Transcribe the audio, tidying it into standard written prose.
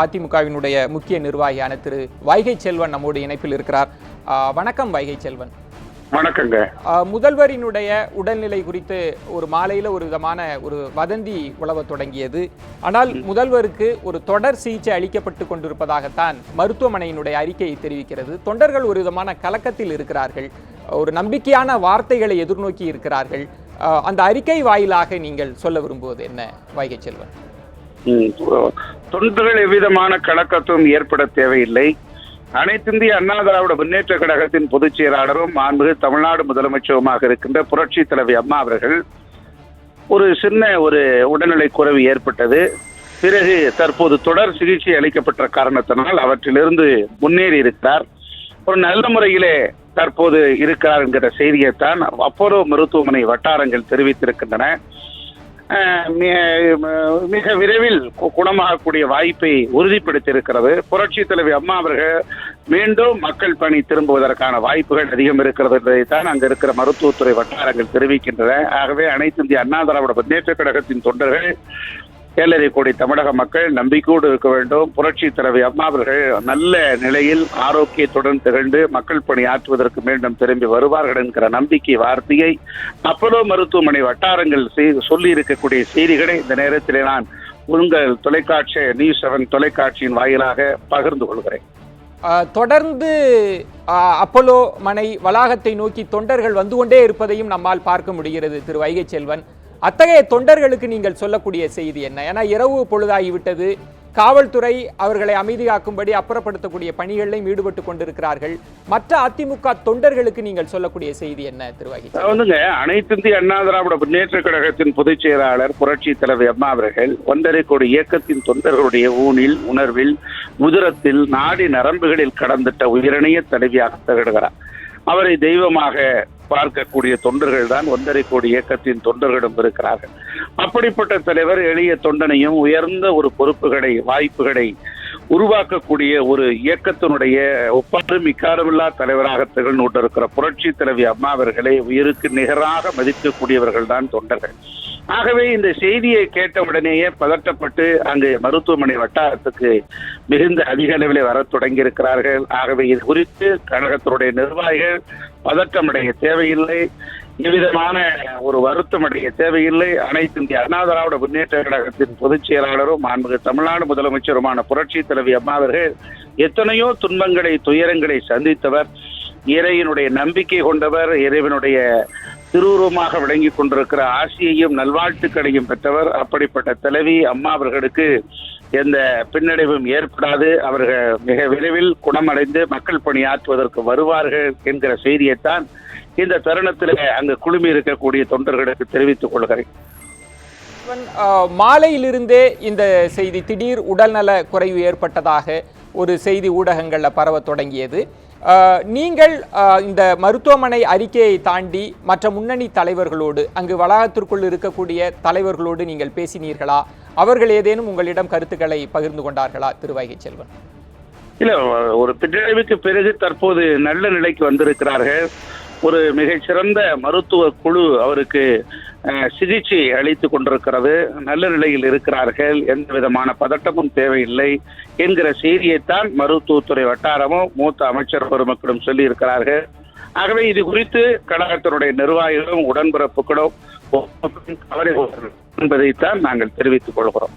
அதிமுகவினுடைய முக்கிய நிர்வாகியான திரு வைகை செல்வன் நம்மோடு இணைப்பில் இருக்கிறார். வணக்கம் வைகை செல்வன். வணக்கங்க. முதல்வரினுடைய உடல்நிலை குறித்து ஒரு மாலையில் ஒரு விதமான ஒரு வதந்தி உலவ தொடங்கியது. ஆனால் முதல்வருக்கு ஒரு தொடர் சிகிச்சை அளிக்கப்பட்டு கொண்டிருப்பதாகத்தான் மருத்துவமனையினுடைய அறிக்கையை தெரிவிக்கிறது. தொண்டர்கள் ஒரு விதமான கலக்கத்தில் இருக்கிறார்கள், ஒரு நம்பிக்கையான வார்த்தைகளை எதிர்நோக்கி இருக்கிறார்கள். அந்த அறிக்கை வாயிலாக நீங்கள் சொல்ல விரும்புவது என்ன வைகை செல்வன்? தொண்டர்கள் எவ்விதமான கலக்கத்தும் ஏற்பட தேவையில்லை. அனைத்திந்திய அண்ணா திராவிட முன்னேற்ற கழகத்தின் பொதுச் செயலாளரும் மாண்புமிகு தமிழ்நாடு முதலமைச்சருமாக இருக்கின்ற புரட்சி தலைவி அம்மா அவர்கள் ஒரு சின்ன உடல்நிலை குறைவு ஏற்பட்டது. பிறகு தற்போது தொடர் சிகிச்சை அளிக்கப்பட்ட காரணத்தினால் அவற்றிலிருந்து முன்னேறி இருக்கிறார். ஒரு நல்ல முறையிலே தற்போது இருக்கிறார் என்கிற செய்தியைத்தான் அப்போலோ மருத்துவமனை வட்டாரங்கள் தெரிவித்திருக்கின்றன. மிக விரைவில் குணமாகக்கூடிய வாய்ப்பை உறுதிப்படுத்தியிருக்கிறது. புரட்சி தலைவி அம்மா அவர்கள் மீண்டும் மக்கள் பணி திரும்புவதற்கான வாய்ப்புகள் அதிகம் இருக்கிறது என்பதைத்தான் அங்கு இருக்கிற மருத்துவத்துறை வட்டாரங்கள் தெரிவிக்கின்றன. ஆகவே அனைத்து இந்திய அண்ணா திராவிட முன்னேற்ற கழகத்தின் தொண்டர்கள், 7.5 கோடி தமிழக மக்கள் நம்பிக்கையோடு இருக்க வேண்டும். புரட்சி தலைவி அம்மா அவர்கள் நல்ல நிலையில் ஆரோக்கியத்துடன் திகழ்ந்து மக்கள் பணி ஆற்றுவதற்கு மீண்டும் திரும்பி வருவார்கள் என்கிற நம்பிக்கை வார்த்தையை அப்போலோ மருத்துவமனை வட்டாரங்கள் சொல்லி இருக்கக்கூடிய செய்திகளை இந்த நேரத்தில் நான் உங்கள் தொலைக்காட்சி நியூஸ் 7 தொலைக்காட்சியின் வாயிலாக பகிர்ந்து கொள்கிறேன். தொடர்ந்து அப்போலோ மனை வளாகத்தை நோக்கி தொண்டர்கள் வந்து கொண்டே இருப்பதையும் நம்மால் பார்க்க முடிகிறது. திரு வைகை செல்வன், அத்தகைய தொண்டர்களுக்கு நீங்கள் சொல்லக்கூடிய செய்தி என்ன? ஏன்னா இரவு பொழுதாகிவிட்டது, காவல்துறை அவர்களை அமைதி காக்கும்படி அப்புறப்படுத்தக்கூடிய பணிகளிலும் ஈடுபட்டு கொண்டிருக்கிறார்கள். மற்ற அதிமுக தொண்டர்களுக்கு நீங்கள் சொல்லக்கூடிய செய்தி என்ன திரு வைகை? அனைத்து இந்திய அண்ணா திராவிட முன்னேற்ற கழகத்தின் பொதுச் செயலாளர் புரட்சி தலைவி அம்மா அவர்கள் 1.5 கோடி இயக்கத்தின் தொண்டர்களுடைய ஊனில், உணர்வில், உதிரத்தில், நாடி நரம்புகளில் கடந்துட்ட உயிரிணைய தலைவியாக திகழ்கிறார். அவரை தெய்வமாக பார்க்கக்கூடிய தொண்டர்கள் தான் 1.5 கோடி இயக்கத்தின் தொண்டர்களும் இருக்கிறார்கள். அப்படிப்பட்ட தலைவர் எளிய தொண்டனையும் உயர்ந்த ஒரு பொறுப்புகளை, வாய்ப்புகளை உருவாக்கக்கூடிய ஒரு இயக்கத்தினுடைய ஒப்பாரும் இக்காரமில்லா தலைவராக திகழ்ந்து கொண்டிருக்கிற புரட்சி தலைவி அம்மா அவர்களை உயிருக்கு நிகராக மதிக்கக்கூடியவர்கள் தான் தொண்டர்கள். ஆகவே இந்த செய்தியை கேட்டவுடனேயே பதட்டப்பட்டு அங்கு மருத்துவமனை வட்டாரத்துக்கு மிகுந்த அதிக அளவில் வர தொடங்கி இருக்கிறார்கள். ஆகவே இது குறித்து கழகத்தினுடைய நிர்வாகிகள் பதட்டமடைய தேவையில்லை, எவ்விதமான ஒரு வருத்தமடைய தேவையில்லை. அனைத்து இந்திய அண்ணா திராவிட முன்னேற்ற கழகத்தின் பொதுச் செயலாளரும் மாண்புமிகு தமிழ்நாடு முதலமைச்சருமான புரட்சி தலைவி அம்மா அவர்கள் எத்தனையோ துன்பங்களை, துயரங்களை சந்தித்தவர், இறைவனுடைய நம்பிக்கை கொண்டவர், இறைவனுடைய திருவுருவமாக விளங்கி கொண்டிருக்கிற ஆசியையும் நல்வாழ்த்துக்களையும் பெற்றவர். அப்படிப்பட்ட தலைவி அம்மா அவர்களுக்கு எந்த பின்னடைவும் ஏற்படாது. அவர்கள் மிக விரைவில் குணமடைந்து மக்கள் பணியாற்றுவதற்கு வருவார்கள் என்கிற செய்தியைத்தான் இந்த தருணத்தில் அங்கு குழுமி இருக்கக்கூடிய தொண்டர்களுக்கு தெரிவித்துக் கொள்கிறேன். மாலையிலிருந்தே இந்த செய்தி, திடீர் உடல்நல குறைவு ஏற்பட்டதாக ஒரு செய்தி ஊடகங்களில் பரவ தொடங்கியது. நீங்கள் இந்த மருத்துவமனை அறிக்கையை தாண்டி மற்ற முன்னணி தலைவர்களோடு, அங்கு வளாகத்திற்குள் இருக்கக்கூடிய தலைவர்களோடு நீங்கள் பேசினீர்களா? அவர்கள் ஏதேனும் உங்களிடம் கருத்துக்களை பகிர்ந்து கொண்டார்களா திரு வைகை செல்வன்? இல்ல, ஒரு பின்னடைவுக்கு பிறகு தற்போது நல்ல நிலைக்கு வந்திருக்கிறார்கள். ஒரு மிகச்சிறந்த மருத்துவ குழு அவருக்கு சிகிச்சை அளித்துக் கொண்டிருக்கிறது. நல்ல நிலையில் இருக்கிறார்கள், எந்த விதமான பதட்டமும் தேவையில்லை என்கிற செய்தியைத்தான் மருத்துவத்துறை வட்டாரமும் மூத்த அமைச்சர் பெருமக்களும் சொல்லி இருக்கிறார்கள். ஆகவே இது குறித்து கழகத்தினுடைய நிர்வாகிகளும் உடன்பிறப்புகளும் என்பதைத்தான் நாங்கள் தெரிவித்துக் கொள்கிறோம்.